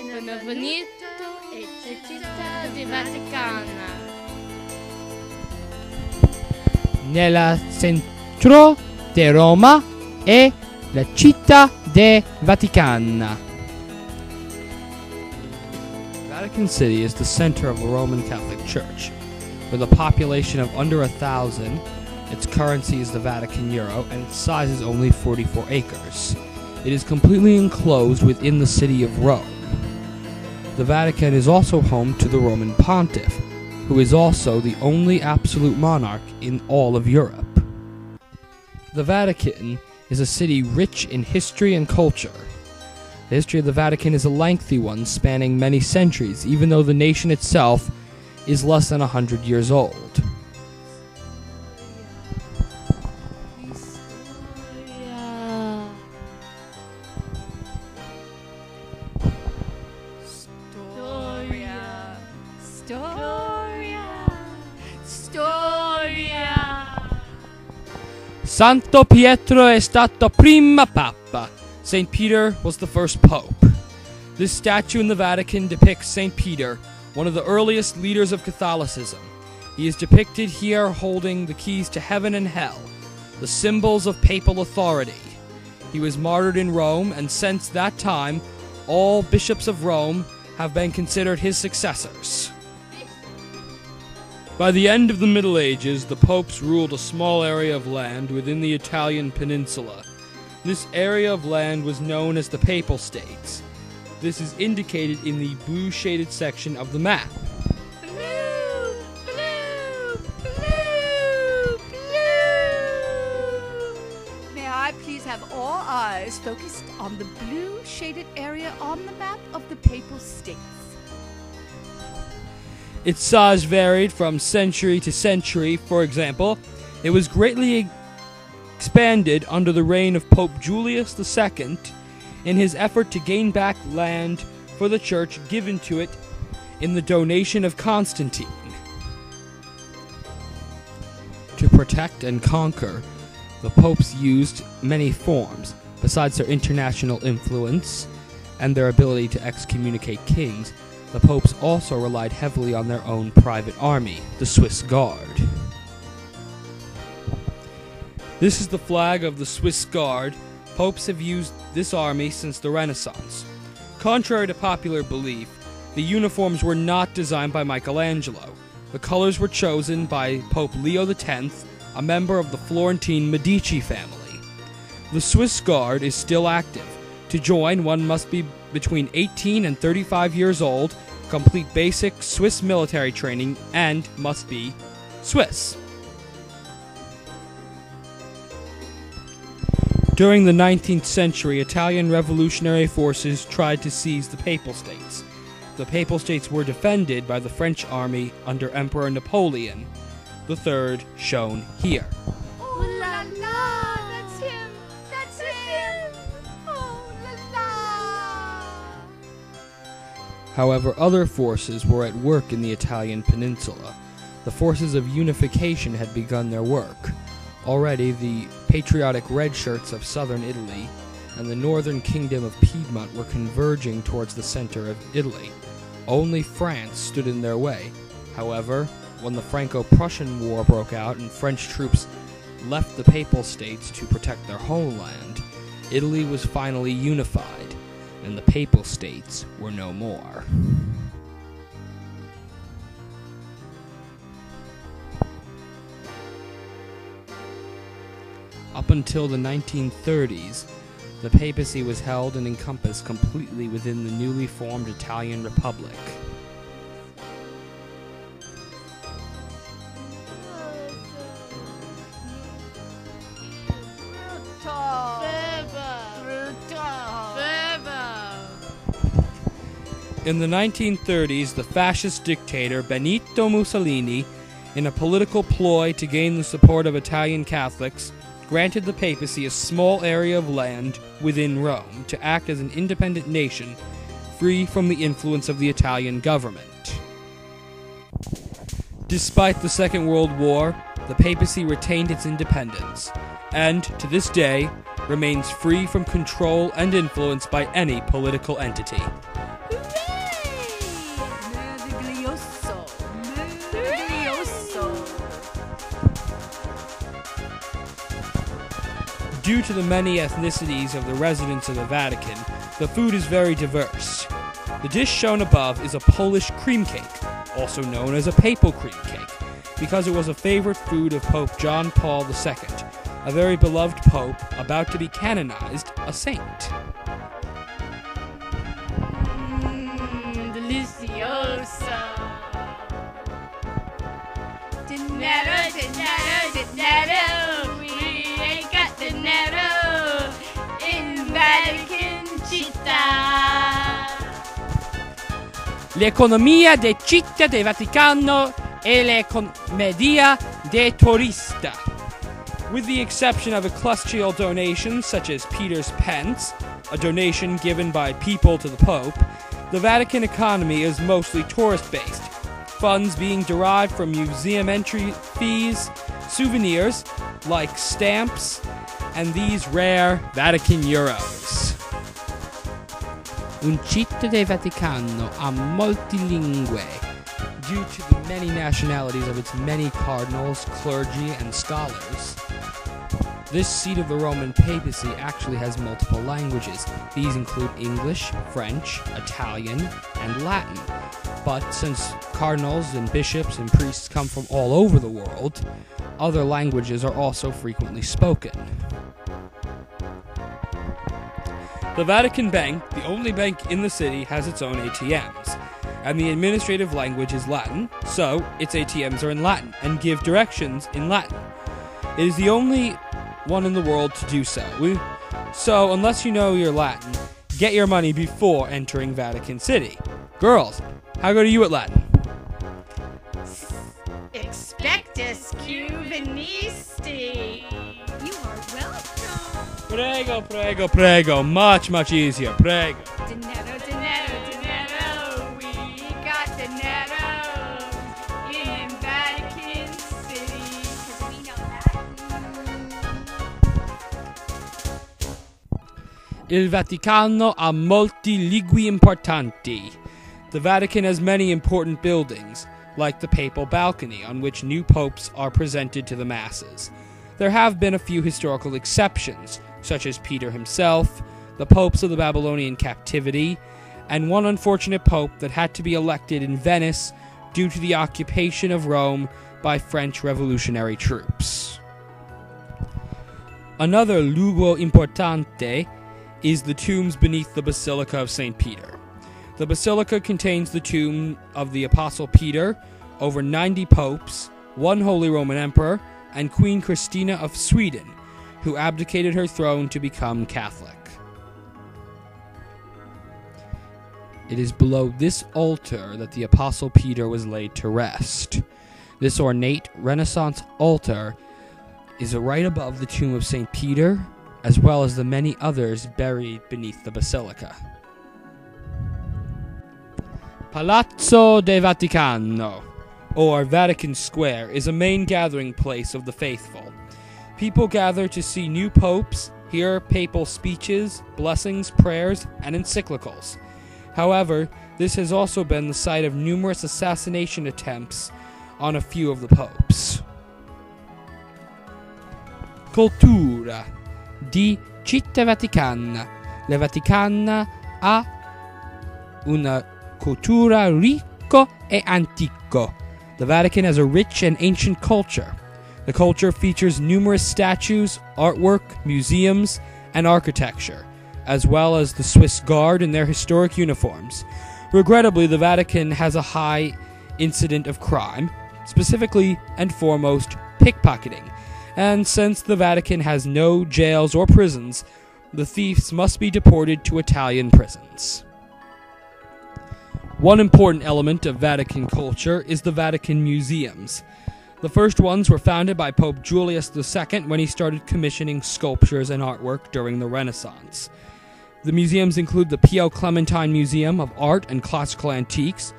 Benvenuto e città di Vaticana. Nel centro di Roma è la città di Vatican. Vatican City is the center of the Roman Catholic Church. With a population of under 1,000, its currency is the Vatican euro, and its size is only 44 acres. It is completely enclosed within the city of Rome. The Vatican is also home to the Roman Pontiff, who is also the only absolute monarch in all of Europe. The Vatican is a city rich in history and culture. The history of the Vatican is a lengthy one, spanning many centuries, even though the nation itself is less than 100 years old. Santo Pietro è stato prima papa. St. Peter was the first pope. This statue in the Vatican depicts St. Peter, one of the earliest leaders of Catholicism. He is depicted here holding the keys to heaven and hell, the symbols of papal authority. He was martyred in Rome, and since that time, all bishops of Rome have been considered his successors. By the end of the Middle Ages, the popes ruled a small area of land within the Italian peninsula. This area of land was known as the Papal States. This is indicated in the blue-shaded section of the map. Blue, blue, blue, blue. May I please have all eyes focused on the blue-shaded area on the map of the Papal States? Its size varied from century to century. For example, it was greatly expanded under the reign of Pope Julius II in his effort to gain back land for the church given to it in the donation of Constantine. To protect and conquer, the popes used many forms. Besides their international influence and their ability to excommunicate kings, the popes also relied heavily on their own private army, the Swiss Guard. This is the flag of the Swiss Guard. Popes have used this army since the Renaissance. Contrary to popular belief, the uniforms were not designed by Michelangelo. The colors were chosen by Pope Leo X, a member of the Florentine Medici family. The Swiss Guard is still active. To join, one must be between 18 and 35 years old, complete basic Swiss military training, and must be Swiss. During the 19th century, Italian revolutionary forces tried to seize the Papal States. The Papal States were defended by the French army under Emperor Napoleon III, shown here. Oh la la! That's him! That's him! Oh la la! However, other forces were at work in the Italian peninsula. The forces of unification had begun their work. Already, the patriotic red shirts of southern Italy and the northern kingdom of Piedmont were converging towards the center of Italy. Only France stood in their way. However, when the Franco-Prussian War broke out and French troops left the Papal States to protect their homeland, Italy was finally unified, and the Papal States were no more. Up until the 1930s, the papacy was held and encompassed completely within the newly formed Italian Republic. In the 1930s, the fascist dictator Benito Mussolini, in a political ploy to gain the support of Italian Catholics, granted the papacy a small area of land within Rome to act as an independent nation, free from the influence of the Italian government. Despite the Second World War, the papacy retained its independence, and, to this day, remains free from control and influence by any political entity. Hooray! Due to the many ethnicities of the residents of the Vatican, the food is very diverse. The dish shown above is a Polish cream cake, also known as a papal cream cake, because it was a favorite food of Pope John Paul II, a very beloved pope about to be canonized a saint. Delicioso. Dinero, dinero, dinero. We ain't got dinero in Vatican città. L'economia de città del Vaticano è l'economia de turista. With the exception of ecclesial donations such as Peter's pence, a donation given by people to the Pope, the Vatican economy is mostly tourist-based, funds being derived from museum entry fees, souvenirs like stamps, and these rare Vatican euros. Un città del Vaticano ha molti lingue, due to the many nationalities of its many cardinals, clergy, and scholars. This seat of the Roman papacy actually has multiple languages. These include English, French, Italian, and Latin. But since cardinals and bishops and priests come from all over the world, other languages are also frequently spoken. The Vatican Bank, the only bank in the city, has its own ATMs, and the administrative language is Latin, so its ATMs are in Latin and give directions in Latin. It is the only one in the world to do so. So, unless you know your Latin, get your money before entering Vatican City. Girls, how good are you at Latin? Expectus cuvenisti. You are welcome. Prego, prego, prego. Much, much easier. Prego. Dinero, dinero, dinero. We got dinero in Vatican City. 'Cause we know that. Il Vaticano ha molti ligui importanti. The Vatican has many important buildings, like the papal balcony, on which new popes are presented to the masses. There have been a few historical exceptions, such as Peter himself, the popes of the Babylonian captivity, and one unfortunate pope that had to be elected in Venice due to the occupation of Rome by French revolutionary troops. Another luogo importante is the tombs beneath the Basilica of St. Peter. The basilica contains the tomb of the Apostle Peter, over 90 popes, one Holy Roman Emperor, and Queen Christina of Sweden, who abdicated her throne to become Catholic. It is below this altar that the Apostle Peter was laid to rest. This ornate Renaissance altar is right above the tomb of St. Peter, as well as the many others buried beneath the basilica. Palazzo del Vaticano, or Vatican Square, is a main gathering place of the faithful. People gather to see new popes, hear papal speeches, blessings, prayers, and encyclicals. However, this has also been the site of numerous assassination attempts on a few of the popes. Cultura di Città Vaticana. La Vaticana ha una cultura ricco e antico. The Vatican has a rich and ancient culture. The culture features numerous statues, artwork, museums, and architecture, as well as the Swiss Guard in their historic uniforms. Regrettably, the Vatican has a high incident of crime, specifically and foremost pickpocketing. And since the Vatican has no jails or prisons, the thieves must be deported to Italian prisons. One important element of Vatican culture is the Vatican museums. The first ones were founded by Pope Julius II when he started commissioning sculptures and artwork during the Renaissance. The museums include the Pio Clementine Museum of Art and Classical Antiques,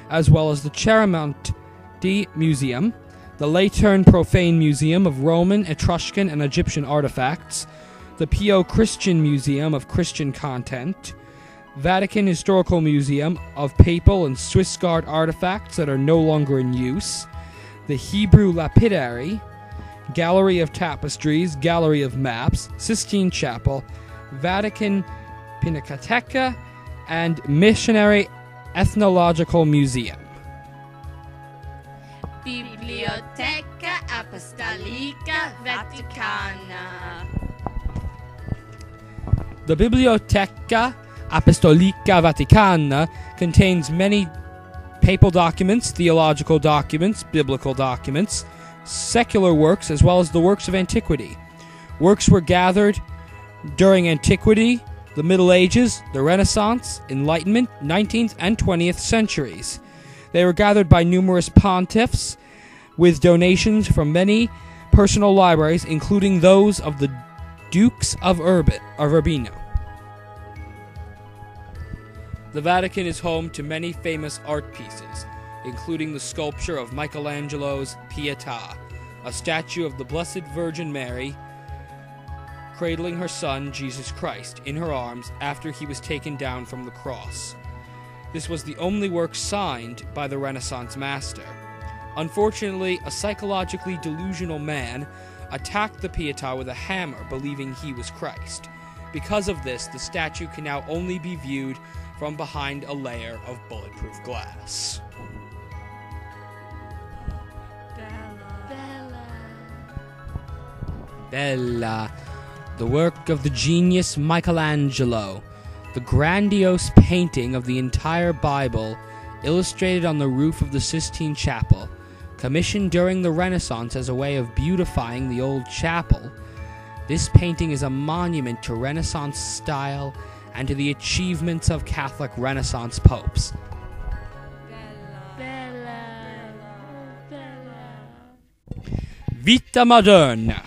as well as the Chiaramonti Museum, the Laterne Profane Museum of Roman, Etruscan, and Egyptian artifacts, the Pio Christian Museum of Christian content, Vatican Historical Museum of papal and Swiss Guard artifacts that are no longer in use, the Hebrew Lapidary, Gallery of Tapestries, Gallery of Maps, Sistine Chapel, Vatican Pinacoteca, and Missionary Ethnological Museum. Biblioteca Apostolica Vaticana. The Biblioteca Apostolica Vaticana contains many papal documents, theological documents, biblical documents, secular works, as well as the works of antiquity. Works were gathered during antiquity, the Middle Ages, the Renaissance, Enlightenment, 19th and 20th centuries. They were gathered by numerous pontiffs with donations from many personal libraries, including those of the Dukes of Urbino. The Vatican is home to many famous art pieces, including the sculpture of Michelangelo's Pietà, a statue of the Blessed Virgin Mary cradling her son, Jesus Christ, in her arms after he was taken down from the cross. This was the only work signed by the Renaissance master. Unfortunately, a psychologically delusional man attacked the Pietà with a hammer, believing he was Christ. Because of this, the statue can now only be viewed from behind a layer of bulletproof glass. Bella, the work of the genius Michelangelo, the grandiose painting of the entire Bible, illustrated on the roof of the Sistine Chapel, commissioned during the Renaissance as a way of beautifying the old chapel. This painting is a monument to Renaissance style and to the achievements of Catholic Renaissance popes. Vita Moderna.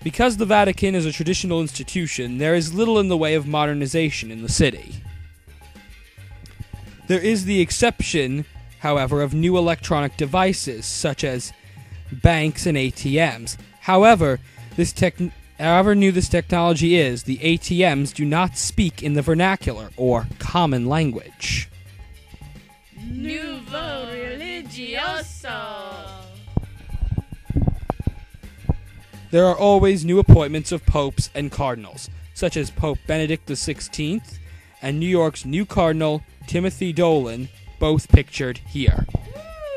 Because the Vatican is a traditional institution, there is little in the way of modernization in the city. There is the exception, however, of new electronic devices, such as banks and ATMs. However new this technology is, the ATMs do not speak in the vernacular, or common language. Nuovo religioso. There are always new appointments of popes and cardinals, such as Pope Benedict XVI and New York's new cardinal, Timothy Dolan, both pictured here.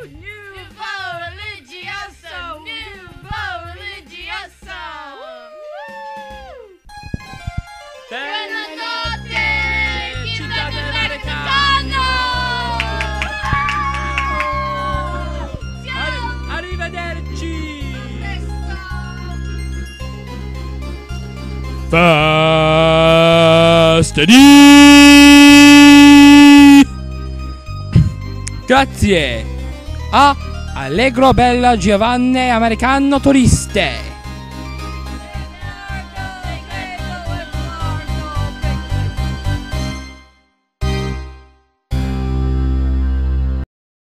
Nuovo religioso. Nuovo religioso. Buonanotte, città del Vaticano. Arrivederci! Fastidì! Grazie a Allegro Bella Giovanni Americano Turiste.